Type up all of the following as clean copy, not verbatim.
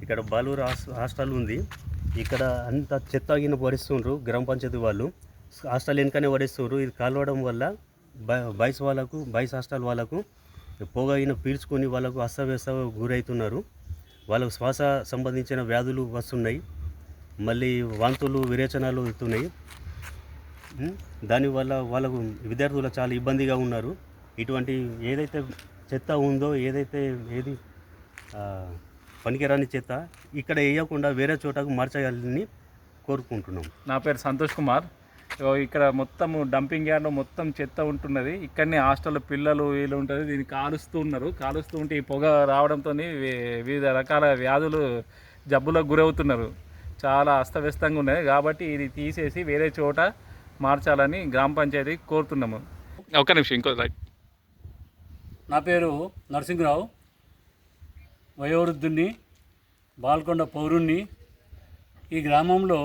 ఇక్కడ బాలూరు హాస్టల్ ఉంది. ఇక్కడ అంత చెత్త గిన్న పడిస్తుండ్రు గ్రామ పంచాయతీ వాళ్ళు. హాస్టల్ వెనుకనే పడిస్తుండ్రు. ఇది కాలవడం వల్ల బాయ్స్ హాస్టల్ వాళ్ళకు పొగ అయిన పీల్చుకొని వాళ్ళకు అస్తవ్యస్త గురవుతున్నారు. వాళ్ళకు శ్వాస సంబంధించిన వ్యాధులు వస్తున్నాయి. మళ్ళీ వాంతులు విరేచనాలు అవుతున్నాయి. దానివల్ల వాళ్ళకు విద్యార్థులు చాలా ఇబ్బందిగా ఉన్నారు. ఇటువంటి ఏదైతే చెత్త ఉందో ఏది పనికిరాని చెత్త ఇక్కడ వేయకుండా వేరే చోటకు మార్చాలని కోరుకుంటున్నాం. నా పేరు సంతోష్ కుమార్. ఇక్కడ మొత్తం డంపింగ్ యార్డ్లో మొత్తం చెత్త ఉంటున్నది. ఇక్కడనే హాస్టల్లో పిల్లలు వీళ్ళు ఉంటుంది. దీన్ని కాలుస్తూ ఉంటే ఈ పొగ రావడంతో వివిధ రకాల వ్యాధులు జబ్బులకు గురవుతున్నారు. చాలా అస్తవ్యస్తంగా ఉన్నది. కాబట్టి ఇది తీసేసి వేరే చోట మార్చాలని గ్రామ పంచాయతీ కోరుతున్నాము. ఒక్క నిమిషం ఇంకో నా పేరు నరసింహరావు, వయోవృద్ధుని, బాల్కొండ పౌరుణ్ణి. ఈ గ్రామంలో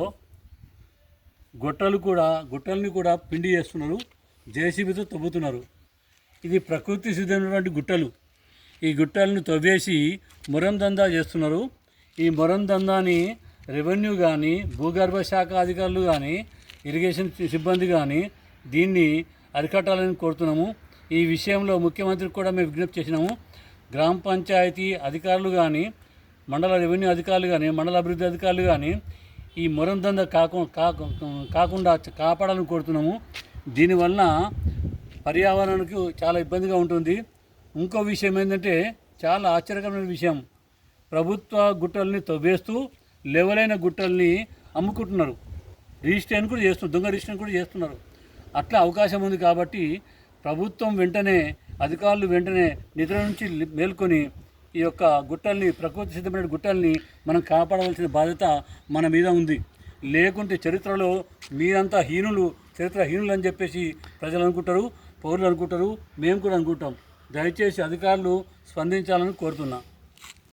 గుట్టల్ని కూడా పిండి చేస్తున్నారు, జేసీబీతో తవ్వుతున్నారు. ఇది ప్రకృతి సిద్ధమైనటువంటి గుట్టలు. ఈ గుట్టలను తవ్వేసి మొరం దందా చేస్తున్నారు. ఈ మొరం దందాని రెవెన్యూ కానీ, భూగర్భ శాఖ అధికారులు కానీ, ఇరిగేషన్ సిబ్బంది కానీ దీన్ని అరికట్టాలని కోరుతున్నాము. ఈ విషయంలో ముఖ్యమంత్రికి కూడా మేము విజ్ఞప్తి చేసినాము. గ్రామ పంచాయతీ అధికారులు కానీ, మండల రెవెన్యూ అధికారులు కానీ, మండల అభివృద్ధి అధికారులు కానీ ఈ మొరం దందా కాకుండా కాపాడాలని కోరుతున్నాము. దీనివల్ల పర్యావరణానికి చాలా ఇబ్బందిగా ఉంటుంది. ఇంకో విషయం ఏంటంటే చాలా ఆశ్చర్యకరమైన విషయం, ప్రభుత్వ గుట్టల్ని తవ్వేస్తూ లెవెలైన గుట్టల్ని అమ్ముకుంటున్నారు. రిజిస్ట్రేషన్ కూడా చేస్తున్నారు, దొంగ రిజిస్ట్రేషన్ కూడా చేస్తున్నారు. అట్లా అవకాశం ఉంది. కాబట్టి ప్రభుత్వం వెంటనే, అధికారులు వెంటనే నిద్ర నుంచి మేల్కొని ఈ యొక్క గుట్టల్ని, ప్రకృతి సిద్ధమైన గుట్టల్ని మనం కాపాడవలసిన బాధ్యత మన మీద ఉంది. లేకుంటే చరిత్రలో మీరంతా చరిత్రహీనులు అని చెప్పేసి ప్రజలు అనుకుంటారు, పౌరులు అనుకుంటారు, మేము కూడా అనుకుంటాం. దయచేసి అధికారులు స్పందించాలని కోరుతున్నా.